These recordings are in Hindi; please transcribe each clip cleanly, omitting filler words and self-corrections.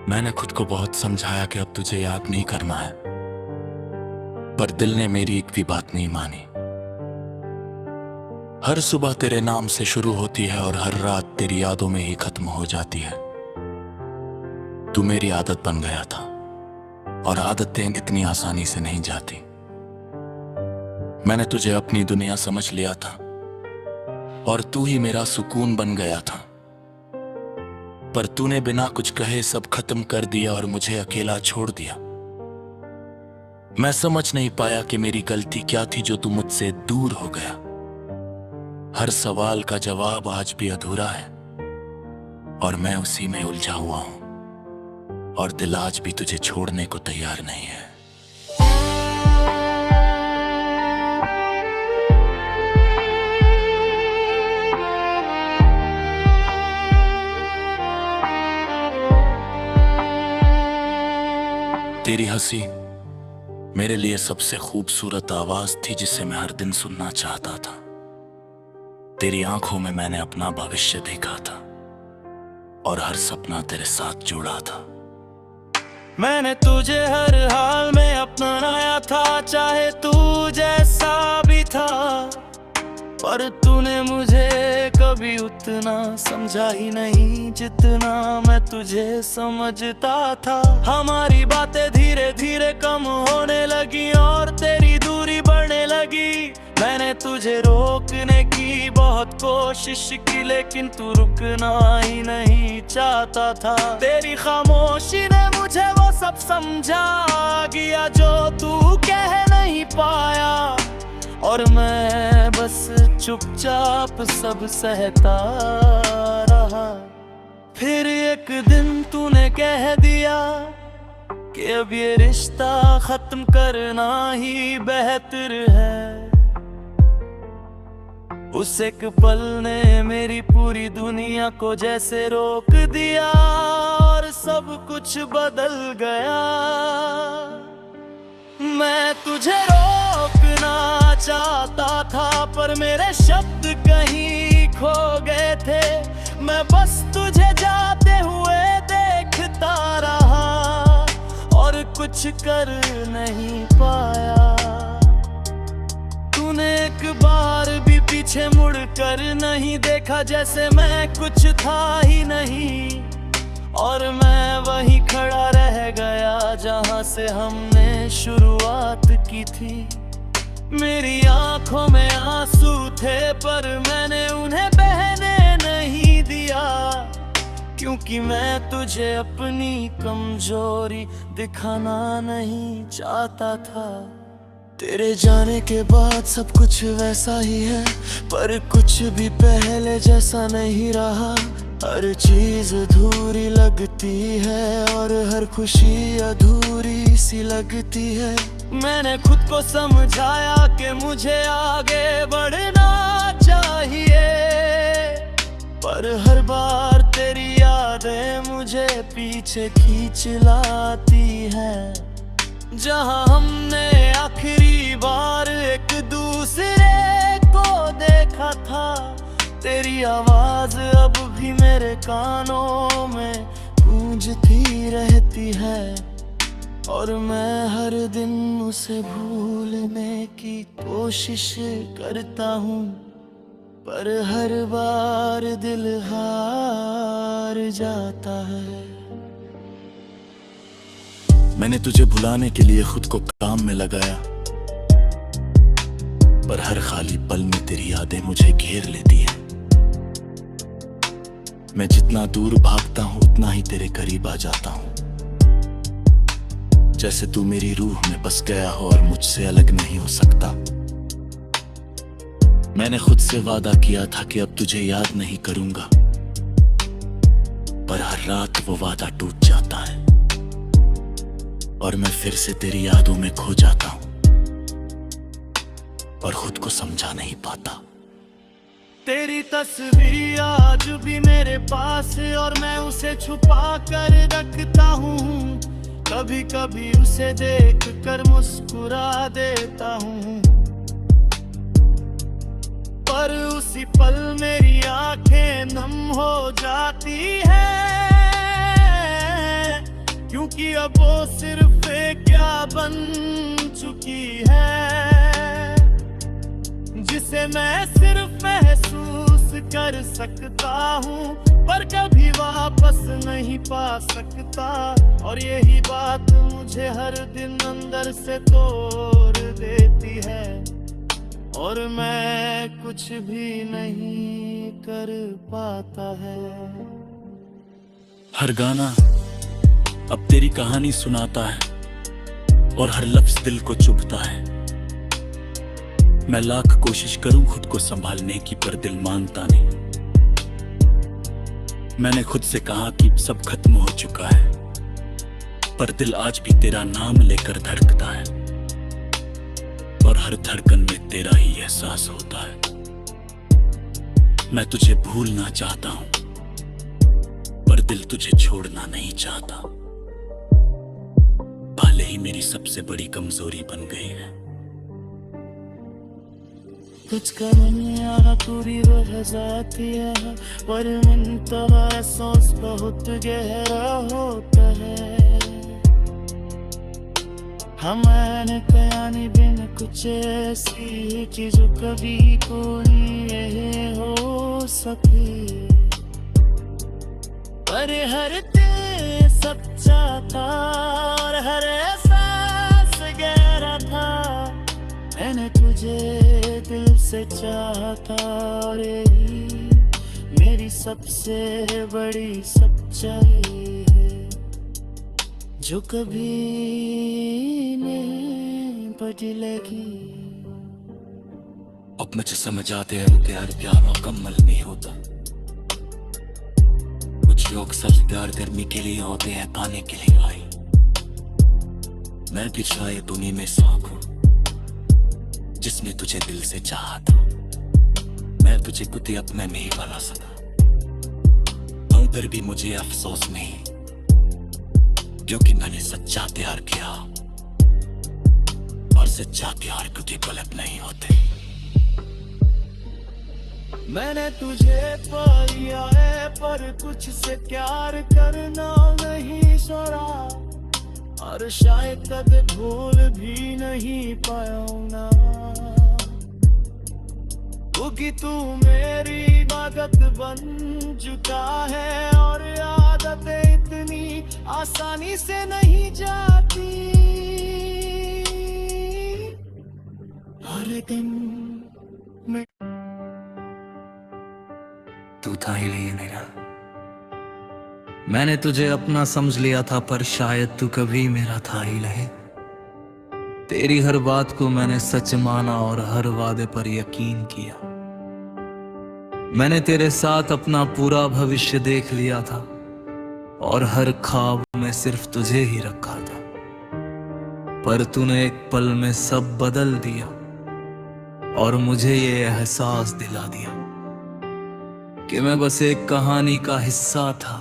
मैंने खुद को बहुत समझाया कि अब तुझे याद नहीं करना है, पर दिल ने मेरी एक भी बात नहीं मानी। हर सुबह तेरे नाम से शुरू होती है और हर रात तेरी यादों में ही खत्म हो जाती है। तू मेरी आदत बन गया था और आदतें इतनी आसानी से नहीं जाती। मैंने तुझे अपनी दुनिया समझ लिया था और तू ही मेरा सुकून बन गया था, पर तूने बिना कुछ कहे सब खत्म कर दिया और मुझे अकेला छोड़ दिया। मैं समझ नहीं पाया कि मेरी गलती क्या थी जो तू मुझसे दूर हो गया। हर सवाल का जवाब आज भी अधूरा है और मैं उसी में उलझा हुआ हूं, और दिल आज भी तुझे छोड़ने को तैयार नहीं है। तेरी हंसी मेरे लिए सबसे खूबसूरत आवाज थी जिसे मैं हर दिन सुनना चाहता था। तेरी आंखों में मैंने अपना भविष्य देखा था और हर सपना तेरे साथ जुड़ा था। मैंने तुझे हर हाल में अपनाया था, चाहे तू जैसा भी था, पर तूने मुझे कभी उतना समझा ही नहीं जितना मैं तुझे समझता था। हमारी बातें धीरे धीरे कम होने लगी और तेरी दूरी बढ़ने लगी। मैंने तुझे रोकने की बहुत कोशिश की, लेकिन तू रुकना ही नहीं चाहता था। तेरी खामोशी ने मुझे वो सब समझा गया जो तू कह नहीं पाया, और मैं बस चुपचाप सब सहता रहा। फिर एक दिन तूने कह दिया कि अब ये रिश्ता खत्म करना ही बेहतर है। उस एक पल ने मेरी पूरी दुनिया को जैसे रोक दिया और सब कुछ बदल गया। मैं तुझे रोकना चाहता था, पर मेरे शब्द कहीं खो गए थे। मैं बस तुझे जाते हुए देखता रहा और कुछ कर नहीं पाया। तूने एक बार भी पीछे मुड़ कर नहीं देखा, जैसे मैं कुछ था ही नहीं, और मैं वहीं खड़ा रह गया जहां से हमने शुरुआत की थी। मेरी आंखों में आंसू थे, पर मैंने उन्हें बहने नहीं दिया, क्योंकि मैं तुझे अपनी कमजोरी दिखाना नहीं चाहता था। तेरे जाने के बाद सब कुछ वैसा ही है, पर कुछ भी पहले जैसा नहीं रहा। हर चीज अधूरी लगती है और हर खुशी अधूरी सी लगती है। मैंने खुद को समझाया कि मुझे आगे बढ़ना चाहिए, पर हर बार तेरी यादें मुझे पीछे खींच लाती हैं। जहां हमने आखिरी बार एक दूसरे को देखा था, तेरी आवाज अब भी मेरे कानों में गूंजती रहती है, और मैं हर दिन उसे भूलने की कोशिश करता हूँ, पर हर बार दिल हार जाता है। मैंने तुझे भुलाने के लिए खुद को काम में लगाया, पर हर खाली पल में तेरी यादें मुझे घेर लेती हैं। मैं जितना दूर भागता हूं उतना ही तेरे करीब आ जाता हूं, जैसे तू मेरी रूह में बस गया हो और मुझसे अलग नहीं हो सकता। मैंने खुद से वादा किया था कि अब तुझे याद नहीं करूंगा, पर हर रात वो वादा टूट जाता है और मैं फिर से तेरी यादों में खो जाता हूं और खुद को समझा नहीं पाता। तेरी तस्वीर आज भी मेरे पास है और मैं उसे छुपा कर रखता हूँ। कभी कभी उसे देख कर मुस्कुरा देता हूँ, पर उसी पल मेरी आंखें नम हो जाती हैं। क्योंकि अब वो सिर्फ एक क्या बन चुकी है, जिसे मैं सिर्फ महसूस कर सकता हूँ पर कभी वापस नहीं पा सकता। और यही बात मुझे हर दिन अंदर से तोड़ देती है, और मैं कुछ भी नहीं कर पाता है। हर गाना अब तेरी कहानी सुनाता है और हर लफ्ज दिल को चुभता है। मैं लाख कोशिश करूं खुद को संभालने की पर दिल मानता नहीं। मैंने खुद से कहा कि सब खत्म हो चुका है, पर दिल आज भी तेरा नाम लेकर धड़कता है, और हर धड़कन में तेरा ही एहसास होता है। मैं तुझे भूलना चाहता हूं पर दिल तुझे छोड़ना नहीं चाहता। भले ही मेरी सबसे बड़ी कमजोरी बन गई है। कुछ कमियां पूरी रह जाती है, पर मुंतहा एहसास बहुत गहरा होता है। मैंने कहानी बिन कुछ ऐसी कि जो कभी कोई ये हो सके, पर हर दिल सच्चा था और हर एहसास गहरा था। मैंने तुझे दिल से चाहा था और यही मेरी सबसे बड़ी सच्चाई है, जो कभी नहीं बदलेगी। अब मुझे समझ आते हैं कि यार प्यार मुकम्मल नहीं होता। कुछ लोग सच प्यार गर्मी के लिए होते हैं, पाने के लिए आई। मैं भी शायद दुनिया में साख हूं जिसने तुझे दिल से चाहा था। मैं तुझे कुछ अपने नहीं भुला सका, पर भी मुझे अफसोस नहीं, क्योंकि मैंने सच्चा प्यार किया और सच्चा प्यार कभी गलत नहीं होते। मैंने तुझे पाया है पर कुछ से प्यार करना नहीं छोड़ा, और शायद कभी भूल भी नहीं पाया ना, क्योंकि तू मेरी इबादत बन चुका है। और आदतें इतनी आसानी से नहीं जाती, हर दिन में तू था ही नहीं मेरा। मैंने तुझे अपना समझ लिया था, पर शायद तू कभी मेरा था ही नहीं। तेरी हर बात को मैंने सच माना और हर वादे पर यकीन किया। मैंने तेरे साथ अपना पूरा भविष्य देख लिया था और हर ख्वाब में सिर्फ तुझे ही रखा था, पर तूने एक पल में सब बदल दिया और मुझे ये एहसास दिला दिया कि मैं बस एक कहानी का हिस्सा था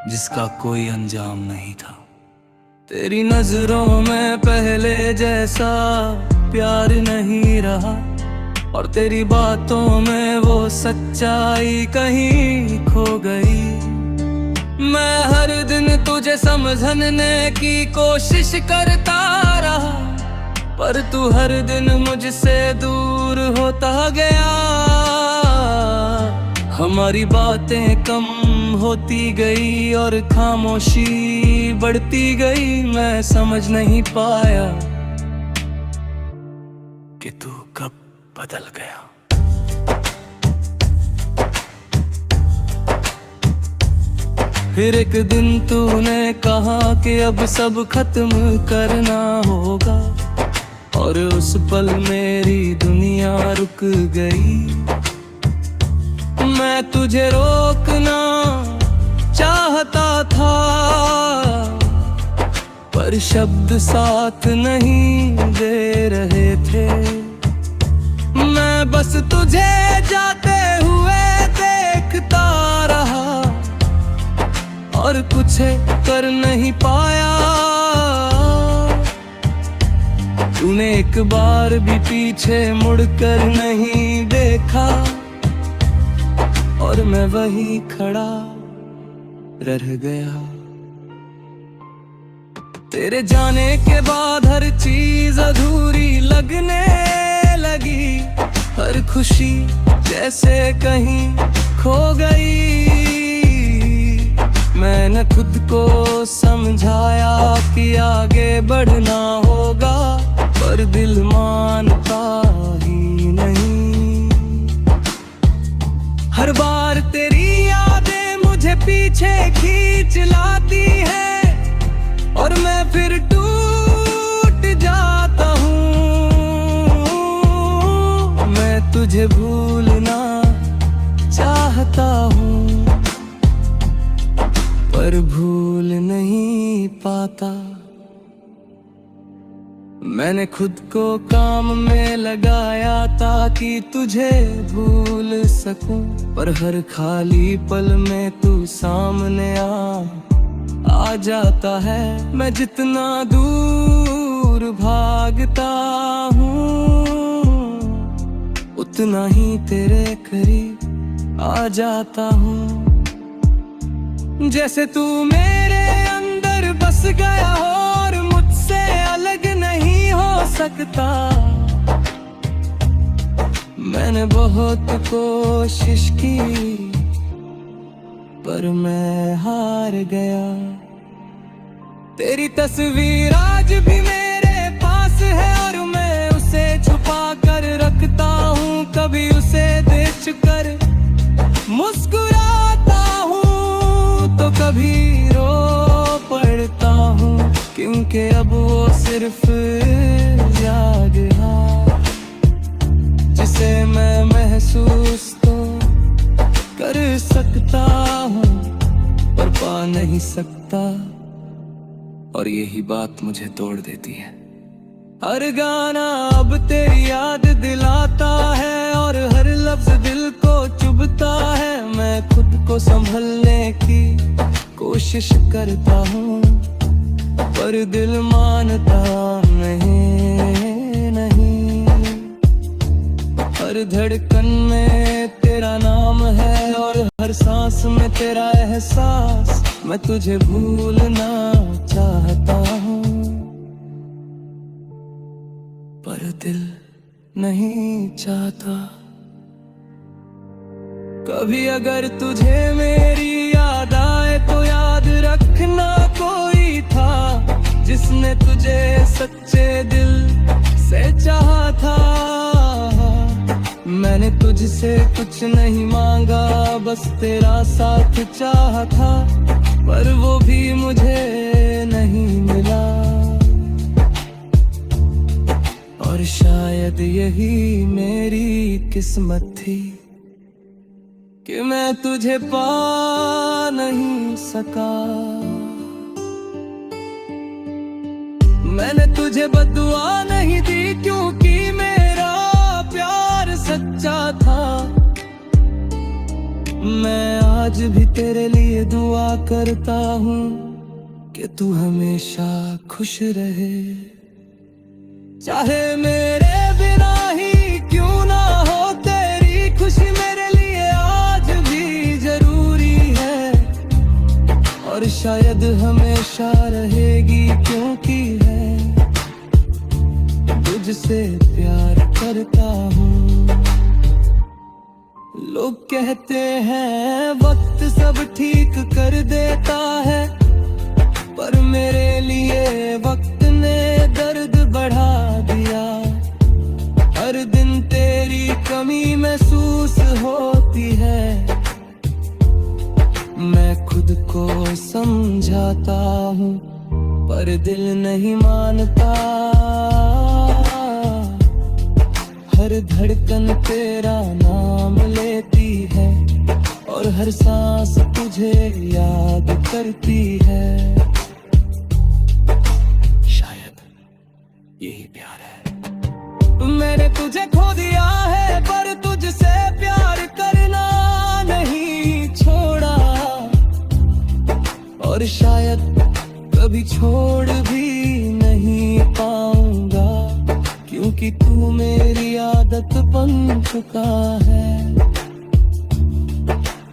जिसका कोई अंजाम नहीं था। तेरी नजरों में पहले जैसा प्यार नहीं रहा, और तेरी बातों में वो सच्चाई कहीं खो गई। मैं हर दिन तुझे समझने की कोशिश करता रहा, पर तू हर दिन मुझसे दूर होता गया। हमारी बातें कम होती गई और खामोशी बढ़ती गई। मैं समझ नहीं पाया कि तू कब बदल गया। फिर एक दिन तूने कहा कि अब सब खत्म करना होगा, और उस पल मेरी दुनिया रुक गई। मैं तुझे रोकना चाहता था, पर शब्द साथ नहीं दे रहे थे। मैं बस तुझे जाते हुए देखता रहा और कुछ कर नहीं पाया। तूने एक बार भी पीछे मुड़कर नहीं देखा, और मैं वहीं खड़ा रह गया। तेरे जाने के बाद हर चीज अधूरी लगने लगी, हर खुशी जैसे कहीं खो गई। मैंने खुद को समझाया कि आगे बढ़ना होगा, पर दिल मानता ही नहीं। हर बार तेरी यादें मुझे पीछे खींच लाती है और मैं फिर टूट जाता हूँ। मैं तुझे भूलना चाहता हूँ, पर भूल नहीं पाता। मैंने खुद को काम में लगाया ताकि तुझे भूल सकूं, पर हर खाली पल में तू सामने आ जाता है। मैं जितना दूर भागता हूँ, उतना ही तेरे करीब आ जाता हूँ। जैसे तू मेरे अंदर बस गया हो और मुझसे अलग नहीं हो सकता। मैंने बहुत कोशिश की, पर मैं हार गया। तेरी तस्वीर आज भी मेरे पास है और मैं उसे छुपा कर रखता हूँ। कभी उसे देख कर मुस्कुराता हूँ तो कभी रो पड़ता हूँ, क्योंकि अब वो सिर्फ याद है जिसे मैं महसूस तो कर सकता हूँ, पर पा नहीं सकता। और यही बात मुझे तोड़ देती है। हर गाना अब तेरी याद दिलाता है और हर लफ्ज दिल को चुभता है। मैं खुद को संभलने की कोशिश करता हूँ, पर दिल मानता नहीं। हर धड़कन में तेरा नाम है और हर सांस में तेरा एहसास। मैं तुझे भूलना चाहता हूँ, पर दिल नहीं चाहता। कभी अगर तुझे मेरी याद आए तो याद रखना कोई था जिसने तुझे सच्चे दिल से चाहा था। मैंने तुझसे कुछ नहीं मांगा, बस तेरा साथ चाहा था, पर वो भी मुझे नहीं मिला। और शायद यही मेरी किस्मत थी कि मैं तुझे पा नहीं सका। मैंने तुझे बद्दुआ नहीं दी, क्योंकि मेरा प्यार सच्चा था। मैं आज भी तेरे लिए दुआ करता हूँ कि तू हमेशा खुश रहे। चाहे मेरे बिना ही क्यों ना हो, तेरी खुशी मेरे लिए आज भी जरूरी है। और शायद हमेशा रहेगी, क्योंकि है तुझसे प्यार करता हूँ। लोग कहते हैं वक्त सब ठीक कर देता है, पर मेरे लिए वक्त ने दर्द बढ़ा दिया। हर दिन तेरी कमी महसूस होती है, मैं खुद को समझाता हूँ, पर दिल नहीं मानता। हर धड़कन तेरा नाम लेती है और हर सांस तुझे याद करती है। शायद यही प्यार है। मैंने तुझे खो दिया है, पर तुझसे प्यार करना नहीं छोड़ा। और शायद कभी छोड़ भी नहीं पाऊंगा, क्योंकि तू मेरी आदत बन चुका है।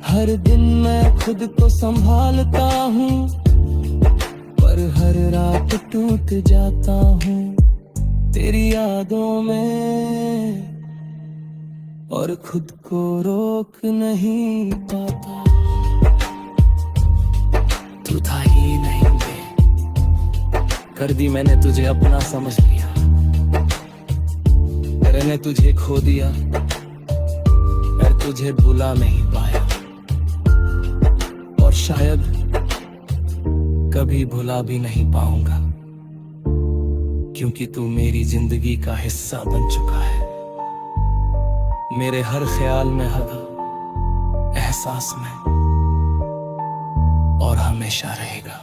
हर दिन मैं खुद को संभालता हूँ, पर हर रात टूट जाता हूँ तेरी यादों में, और खुद को रोक नहीं पाता। तू था ही नहीं बे, कर दी मैंने तुझे अपना समझ लिया। मैंने तुझे खो दिया, मैं तुझे भुला नहीं पाया, और शायद कभी भुला भी नहीं पाऊंगा, क्योंकि तू मेरी जिंदगी का हिस्सा बन चुका है। मेरे हर ख्याल में, हर एहसास में, और हमेशा रहेगा।